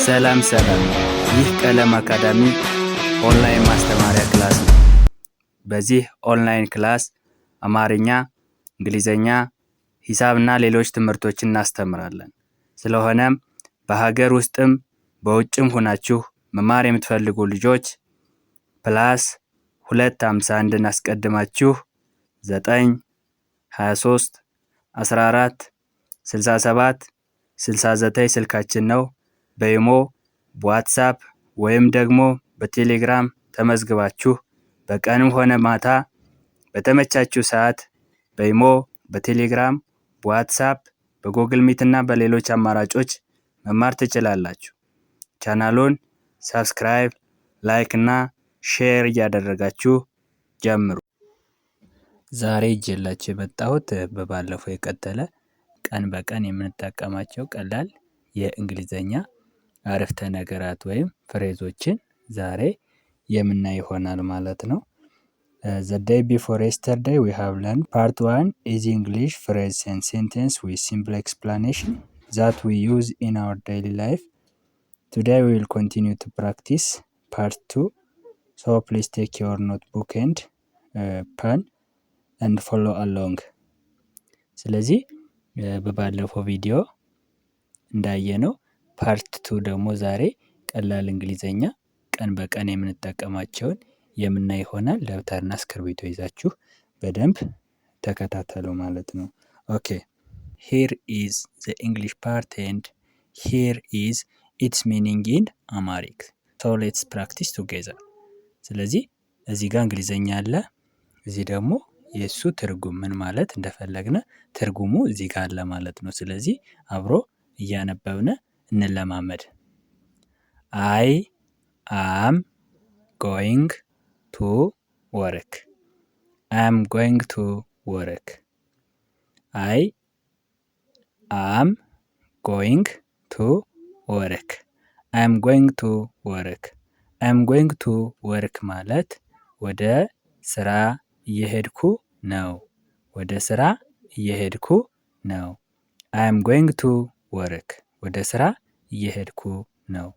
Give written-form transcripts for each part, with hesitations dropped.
ሰላም ይህ ቀለም አካዳሚ ኦንላይን ማስተማሪያ ክላስ ነው። በዚህ ኦንላይን ክላስ አማርኛ፣ እንግሊዘኛ፣ ሂሳብና ሌሎች ትምህርቶችን እናስተምራለን። ስለሆነም በሀገር ውስጥም በውጭም ሆናችሁ መማር የምትፈልጉ ልጆች +251 አስቀድማችሁ 9 23 14 67 69 ስልካችን ነው። በኢሞ፣ በዋትስአፕ ወይም ደግሞ በቴሌግራም ተመዝግባችሁ በቀንም ሆነ ማታ በተመቻችሁ ሰዓት በኢሞ፣ በቴሌግራም፣ በዋትስአፕ፣ በጉግል ሚት እና በሌሎች አማራጮች መማር ትችላላችሁ። ቻናሉን ሰብስክራይብ፣ ላይክ እና ሼር እያደረጋችሁ ጀምሩ። ዛሬ ይዤላችሁ የመጣሁት በባለፈው የቀጠለ ቀን በቀን የምንጠቀማቸው ቀላል የእንግሊዘኛ አረፍተ ነገራት ወይም ፍሬዞችን ዛሬ የምናይ ይሆናል ማለት ነው። The day before yesterday we have learned part 1 easy English phrase and sentence with simple explanation that we use in our daily life. Today we will continue to practice part 2. So please take your notebook and pen and follow along. ስለዚህ በባለፈው ቪዲዮ እንዳየነው ፓርት 2 ደግሞ ዛሬ ቀላል እንግሊዘኛ ቀን በቀን የምንጠቀማቸውን የምናይ ይሆናል። ደብተርና እስክርቢቶ ይዛችሁ በደንብ ተከታተሉ ማለት ነው። ኦኬ here is the English part and here is its meaning in Amharic. So let's practice together. ስለዚህ እዚህ ጋር እንግሊዘኛ አለ፣ እዚህ ደግሞ የሱ ትርጉም ምን ማለት እንደፈለግነ ትርጉሙ እዚህ ጋር አለ ማለት ነው። ስለዚህ አብሮ እያነበብነ እንለማመድ። I am going to work. I am going to work. I am going to work. I am going to work. I am going to work ማለት ወደ ስራ እየሄድኩ ነው። ወደ ስራ እየሄድኩ ነው። I am going to work. ወደ ስራ እየሄድኩ ነው።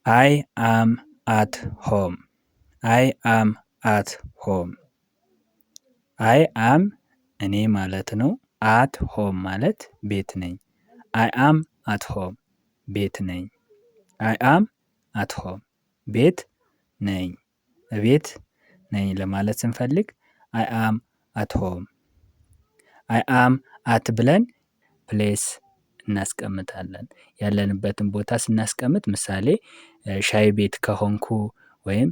I am at home. I am at home. I am እኔ ማለት ነው። at home ማለት ቤት ነኝ። I am at home. ቤት ነኝ። I am at home. ቤት ነኝ። ቤት ነኝ ለማለት ስንፈልግ I am at home. I am at ብለን ፕሌስ እናስቀምጣለን። ያለንበትን ቦታ ስናስቀምጥ ምሳሌ ሻይ ቤት ከሆንኩ ወይም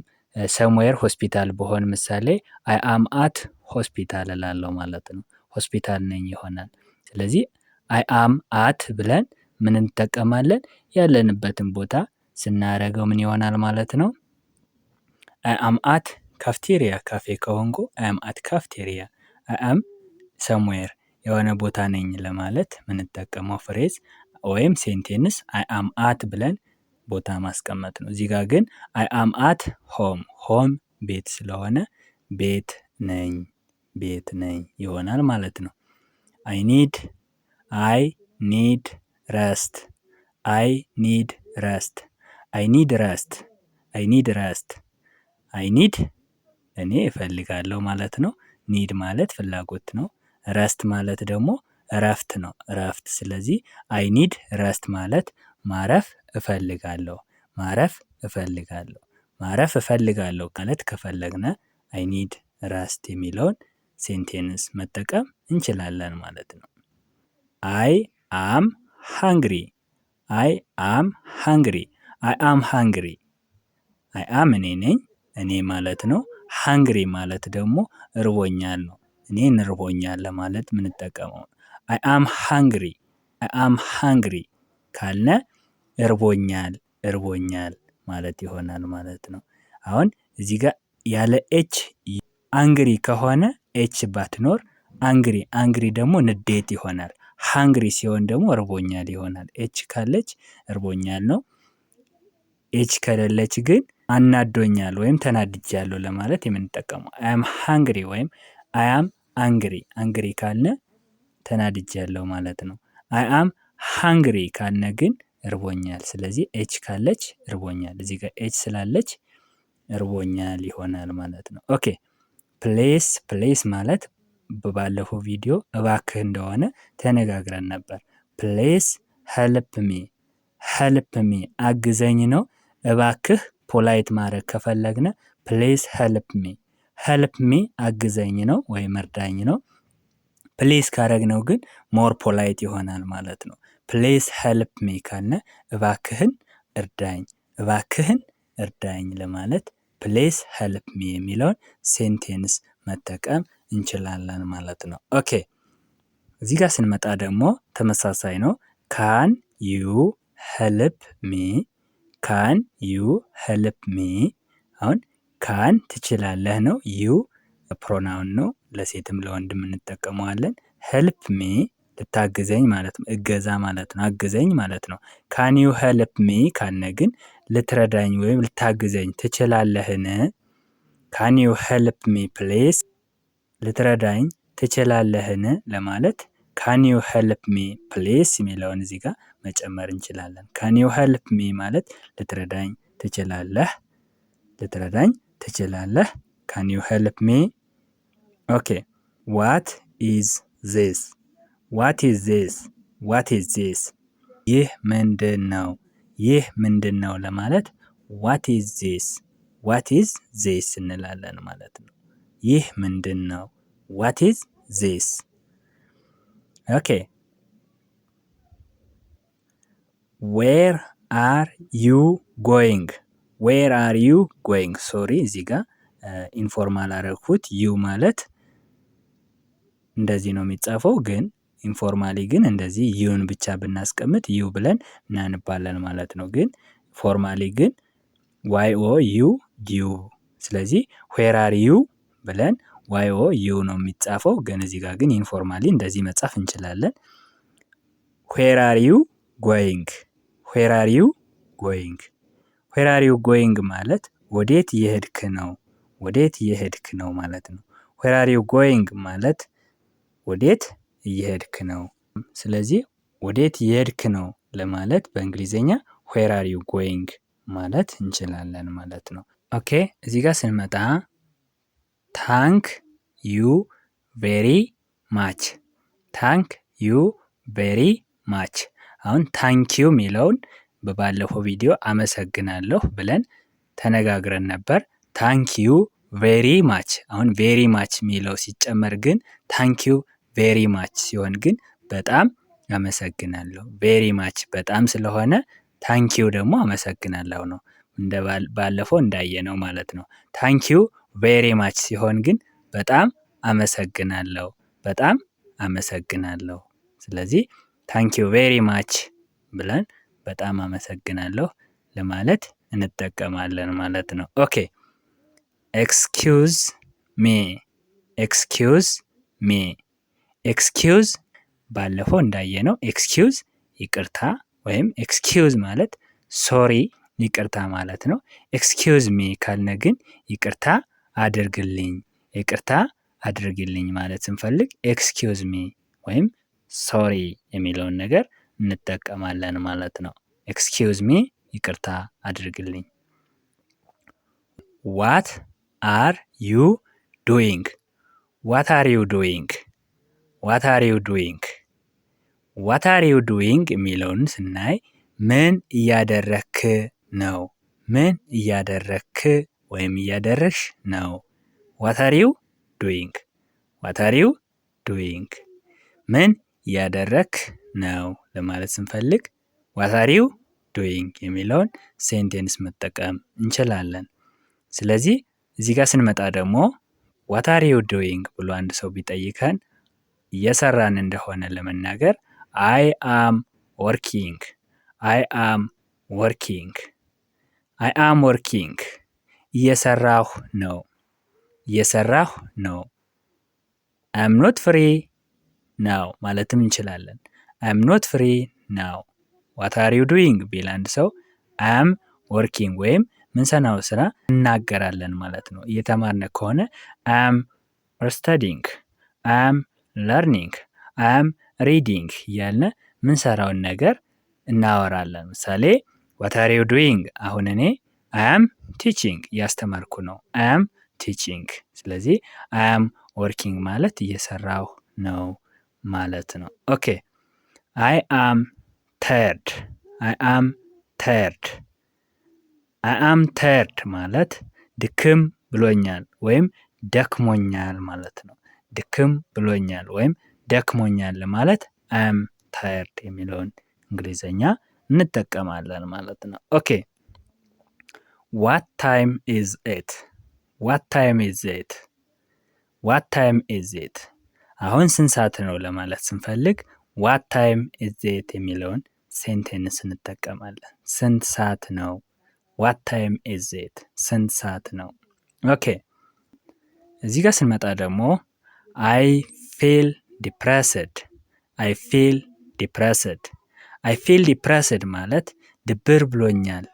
ሰምዌር ሆስፒታል በሆን ምሳሌ አይ አም አት ሆስፒታል እላለሁ ማለት ነው። ሆስፒታል ነኝ ይሆናል። ስለዚህ አይ አም አት ብለን ምን እንጠቀማለን? ያለንበትን ቦታ ስናረገው ምን ይሆናል ማለት ነው? አይ አም አት ካፍቴሪያ ካፌ ከሆንኩ አይ አም አት ካፍቴሪያ። አይ አም ሰምዌር የሆነ ቦታ ነኝ ለማለት ምንጠቀመው ፍሬዝ ወይም ሴንቴንስ አይ አም አት ብለን ቦታ ማስቀመጥ ነው። እዚህ ጋር ግን አይ አም አት ሆም፣ ሆም ቤት ስለሆነ ቤት ነኝ፣ ቤት ነኝ ይሆናል ማለት ነው። አይ ኒድ ረስት። አይ ኒድ ረስት። አይ ኒድ ረስት። አይ ኒድ ረስት። አይ ኒድ እኔ እፈልጋለሁ ማለት ነው። ኒድ ማለት ፍላጎት ነው። ረስት ማለት ደግሞ እረፍት ነው፣ እረፍት። ስለዚህ አይ ኒድ ረስት ማለት ማረፍ እፈልጋለሁ፣ ማረፍ እፈልጋለሁ፣ ማረፍ እፈልጋለሁ ማለት ከፈለግነ አይ ኒድ ረስት የሚለውን ሴንቴንስ መጠቀም እንችላለን ማለት ነው። አይ አም ሃንግሪ። አይ አም ሃንግሪ። አይ አም ሃንግሪ። አይ አም እኔ ነኝ፣ እኔ ማለት ነው። ሃንግሪ ማለት ደግሞ እርቦኛል ነው። እኔን እርቦኛል ለማለት ምንጠቀመው አይ አም ሃንግሪ። አይ አም ሃንግሪ ካልነ እርቦኛል፣ እርቦኛል ማለት ይሆናል ማለት ነው። አሁን እዚህ ጋር ያለ ኤች አንግሪ ከሆነ ኤች ባትኖር አንግሪ፣ አንግሪ ደግሞ ንዴት ይሆናል። ሃንግሪ ሲሆን ደግሞ እርቦኛል ይሆናል። ኤች ካለች እርቦኛል ነው። ኤች ከሌለች ግን አናዶኛል ወይም ተናድጃለሁ ለማለት የምንጠቀመው አይ አም ሃንግሪ ወይም አይ አም አንግሪ። አንግሪ ካልነ ተናድጃለሁ ማለት ነው። አይ አም ሃንግሪ ካልነ ግን እርቦኛል። ስለዚህ ኤች ካለች እርቦኛል። እዚህ ጋር ኤች ስላለች እርቦኛል ይሆናል ማለት ነው። ኦኬ ፕሌስ ፕሌስ ማለት ባለፈው ቪዲዮ እባክህ እንደሆነ ተነጋግረን ነበር። ፕሌስ ሄልፕ ሚ ሄልፕ ሚ አግዘኝ ነው። እባክህ ፖላይት ማድረግ ከፈለግነ ፕሌስ ሄልፕ ሚ ሄልፕ ሚ አግዘኝ ነው ወይም እርዳኝ ነው። ፕሌስ ካረግነው ግን ሞር ፖላይት ይሆናል ማለት ነው። ፕሌስ ሄልፕ ሚ ካልነ እባክህን እርዳኝ እባክህን እርዳኝ ለማለት ፕሌስ ሄልፕ ሚ የሚለውን ሴንቴንስ መጠቀም እንችላለን ማለት ነው። ኦኬ እዚህ ጋር ስንመጣ ደግሞ ተመሳሳይ ነው። ካን ዩ ሄልፕ ሚ ካን ዩ ሄልፕ ሚ። አሁን ካን ትችላለህ ነው። ዩ ፕሮናውን ነው። ለሴትም ለወንድም እንጠቀመዋለን። ሄልፕ ሚ ልታግዘኝ ማለት ነው። እገዛ ማለት ነው። አግዘኝ ማለት ነው። ካን ዩ ሄልፕ ሚ ካልነ ግን ልትረዳኝ ወይም ልታግዘኝ ትችላለህን? ካን ዩ ሄልፕ ሚ ፕሌስ ልትረዳኝ ትችላለህን ለማለት ካን ዩ ሄልፕ ሚ ፕሌስ የሚለውን እዚህ ጋር መጨመር እንችላለን። ካን ዩ ሄልፕ ሚ ማለት ልትረዳኝ ትችላለህ ልትረዳኝ ትችላለህ። ካን ዩ ሄልፕ ሚ። ኦኬ ዋት ኢዝ ዚስ ዋት ኢዝ ዚስ ዋት ኢዝ ዚስ ይህ ምንድን ነው ይህ ምንድን ነው ለማለት ዋት ኢዝ ዚስ ዋት ኢዝ ዚስ እንላለን ማለት ነው። ይህ ምንድን ነው ዋት ኢዝ ዚስ። ኦኬ ዌር አር ዩ ጎይንግ ዌር አር ዩ ጎይንግ። ሶሪ እዚህ ጋር ኢንፎርማል አረግኩት። ዩ ማለት እንደዚህ ነው የሚጻፈው፣ ግን ኢንፎርማሊ ግን እንደዚህ ዩን ብቻ ብናስቀምጥ ዩ ብለን እናንባለን ማለት ነው። ግን ፎርማሊ ግን ዋይ ኦ ዩ ዩ። ስለዚህ ዌር አር ዩ ብለን ዋይ ኦ ዩ ነው የሚጻፈው፣ ግን እዚህ ጋር ግን ኢንፎርማሊ እንደዚህ መጻፍ እንችላለን። ዌር አር ዩ ጎይንግ ዌር አር ዩ ጎይንግ። ዌር አር ዩ ጎይንግ ማለት ወዴት እየሄድክ ነው ወዴት እየሄድክ ነው ማለት ነው። ዌር አር ዩ ጎይንግ ማለት ወዴት እየሄድክ ነው። ስለዚህ ወዴት እየሄድክ ነው ለማለት በእንግሊዝኛ ዌር አር ዩ ጎይንግ ማለት እንችላለን ማለት ነው። ኦኬ እዚህ ጋር ስንመጣ ታንክ ዩ ቬሪ ማች ታንክ ዩ ቬሪ ማች። አሁን ታንክ ዩ የሚለውን በባለፈው ቪዲዮ አመሰግናለሁ ብለን ተነጋግረን ነበር። ታንክ ዩ ቬሪ ማች። አሁን ቬሪ ማች የሚለው ሲጨመር ግን ታንክ ዩ ቬሪ ማች ሲሆን ግን በጣም አመሰግናለሁ። ቬሪ ማች በጣም ስለሆነ ታንክ ዩ ደግሞ አመሰግናለሁ ነው። እንደ ባለፈው እንዳየነው ማለት ነው። ታንክ ዩ ቬሪ ማች ሲሆን ግን በጣም አመሰግናለሁ በጣም አመሰግናለሁ። ስለዚህ ታንክ ዩ ቬሪ ማች ብለን በጣም አመሰግናለሁ ለማለት እንጠቀማለን ማለት ነው። ኦኬ ኤክስኪውዝ ሚ ኤክስኪውዝ ሚ። ኤክስኪውዝ ባለፈው እንዳየነው ኤክስኪውዝ ይቅርታ ወይም ኤክስኪውዝ ማለት ሶሪ ይቅርታ ማለት ነው። ኤክስኪውዝ ሚ ካልነ ግን ይቅርታ አድርግልኝ ይቅርታ አድርግልኝ ማለት ስንፈልግ ኤክስኪውዝ ሚ ወይም ሶሪ የሚለውን ነገር እንጠቀማለን ማለት ነው። ኤክስኪውዝ ሚ ይቅርታ አድርግልኝ። ዋት አር ዩ ዱይንግ ዋት አር ዩ ዱይንግ ዋት አር ዩ ዱይንግ። ዋት አር ዩ ዱይንግ የሚለውን ስናይ ምን እያደረክ ነው ምን እያደረክ ወይም እያደረሽ ነው። ዋት አር ዩ ዱይንግ ዋት አር ዩ ዱይንግ። ምን እያደረክ ነው ለማለት ስንፈልግ ዋት አር ዩ ዱይንግ የሚለውን ሴንቴንስ መጠቀም እንችላለን። ስለዚህ እዚህ ጋር ስንመጣ ደግሞ ዋት አር ዩ ዱይንግ ብሎ አንድ ሰው ቢጠይቀን እየሰራን እንደሆነ ለመናገር አይ አም ወርኪንግ አይ አም ወርኪንግ አይ አም ወርኪንግ እየሰራሁ ነው እየሰራሁ ነው። አይ አም ኖት ፍሪ ናው ማለትም እንችላለን። አይ አም ኖት ፍሪ ናው። ዋት አር ዩ ዱይንግ ቢል አንድ ሰው አይ አም ወርኪንግ ወይም ምንሰራው ስራ እናገራለን ማለት ነው። እየተማርነ ከሆነ አይ አም ስተዲንግ አይ አም ለርኒንግ አይ አም ሪዲንግ እያልነ ምንሰራውን ነገር እናወራለን። ምሳሌ what are you doing? አሁን እኔ I am teaching እያስተማርኩ ነው። I am teaching። ስለዚህ I am working ማለት እየሰራሁ ነው ማለት ነው። ኦኬ I am tired። I am tired። I am tired ማለት ድክም ብሎኛል ወይም ደክሞኛል ማለት ነው። ድክም ብሎኛል ወይም ደክሞኛል ለማለት I am tired የሚለውን እንግሊዘኛ እንጠቀማለን ማለት ነው። ኦኬ what time is it? what time is it? what time is it? አሁን ስንት ሰዓት ነው ለማለት ስንፈልግ what time is it የሚለውን ሴንቴንስ እንጠቀማለን። ስንት ሰዓት ነው? what time is it? ስንት ሰዓት ነው? ኦኬ እዚህ ጋር ስንመጣ ደግሞ I feel depressed። I feel depressed። I feel depressed ማለት ድብር ብሎኛል፣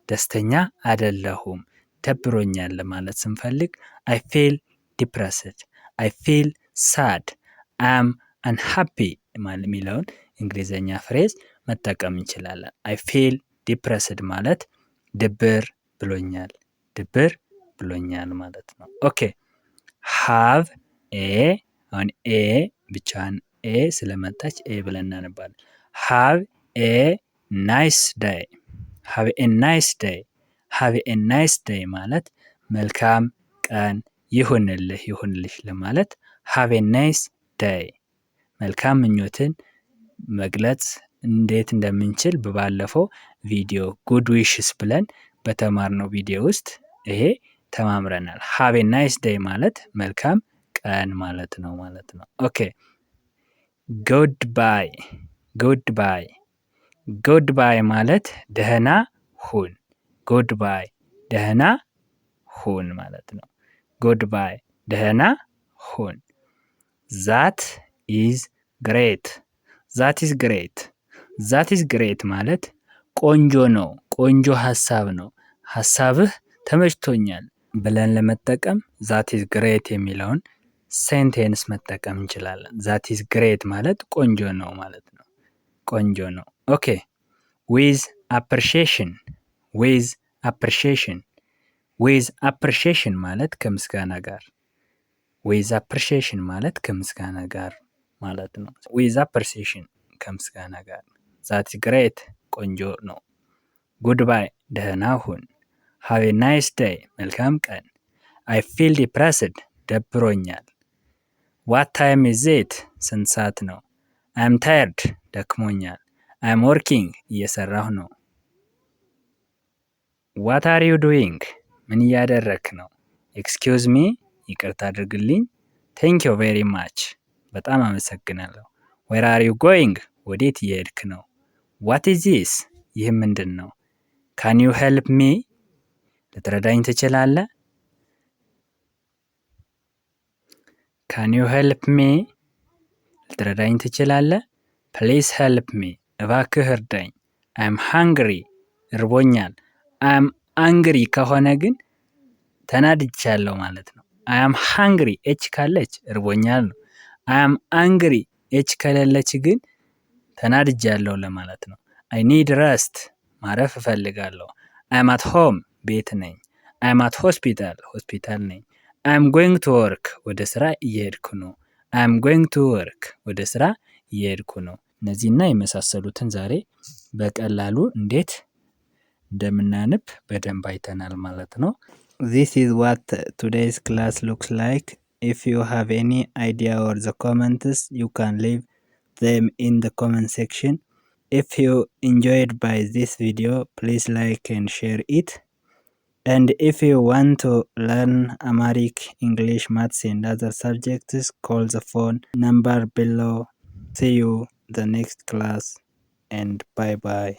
ደስተኛ አይደለሁም፣ ደብሮኛል ለማለት ስንፈልግ I feel depressed። I feel sad። I am unhappy የሚለውን እንግሊዘኛ ፍሬዝ መጠቀም እንችላለን። I feel depressed ማለት ድብር ብሎኛል፣ ድብር ብሎኛል ማለት ነው። ኦኬ have a አሁን ኤ ብቻን ኤ ስለመጣች ኤ ብለን እናነባለን። have a nice day። have a nice day። have a nice day ማለት መልካም ቀን ይሁንልህ፣ ይሁንልሽ ለማለት have a nice day። መልካም ምኞትን መግለጽ እንዴት እንደምንችል በባለፈው ቪዲዮ ጉድ ዊሽስ ብለን በተማርነው ቪዲዮ ውስጥ ይሄ ተማምረናል። have a nice day ማለት መልካም ቀን ማለት ነው ማለት ነው። ኦኬ goodbye። goodbye። goodbye ማለት ደህና ሁን። goodbye ደህና ሁን ማለት ነው። goodbye ደህና ሁን። that is great። that is great። that is great ማለት ቆንጆ ነው፣ ቆንጆ ሀሳብ ነው፣ ሀሳብህ ተመችቶኛል ብለን ለመጠቀም that is great የሚለውን ሴንቴንስ መጠቀም እንችላለን። that is great ማለት ቆንጆ ነው ማለት ነው። ቆንጆ ነው። ኦኬ with appreciation። with appreciation። with appreciation ማለት ከምስጋና ጋር። with appreciation ማለት ከምስጋና ጋር ማለት ነው። with appreciation ከምስጋና ጋር። that is great ቆንጆ ነው። goodbye ደህና ሁን። have a nice day መልካም ቀን። I feel depressed ደብሮኛል። what time is it ስንት ሰዓት ነው? I am tired ደክሞኛል። I am working እየሰራሁ ነው። what are you doing ምን እያደረክ ነው? excuse me ይቅርታ አድርግልኝ። thank you very much በጣም አመሰግናለሁ። where are you going ወዴት እየሄድክ ነው? what is this ይህ ምንድን ነው? can you help me ልትረዳኝ ትችላለህ? can you help me ልትረዳኝ ትችላለህ? please help me እባክህ እርዳኝ። I am hungry እርቦኛል። I am angry ከሆነ ግን ተናድቻለሁ ማለት ነው። I am hungry ኤች ካለች እርቦኛል ነው። I am angry ኤች ከሌለች ግን ተናድጃለሁ ለማለት ነው። I need rest ማረፍ እፈልጋለሁ። I am at home ቤት ነኝ። I am at hospital ሆስፒታል ነኝ። I am going to work ወደ ስራ እየሄድኩ ነው። I am going to work ወደ ስራ እየሄድኩ ነው። እነዚህና የመሳሰሉትን ዛሬ በቀላሉ እንዴት እንደምናነብ በደንብ አይተናል ማለት ነው። This is what today's class looks like. If you have any idea or the comments, you can leave them in the comment section. If you enjoyed by this video, please like and share it. And if you want to learn Amharic, English, Maths and other subjects, call the phone number below. See you the next class and bye bye.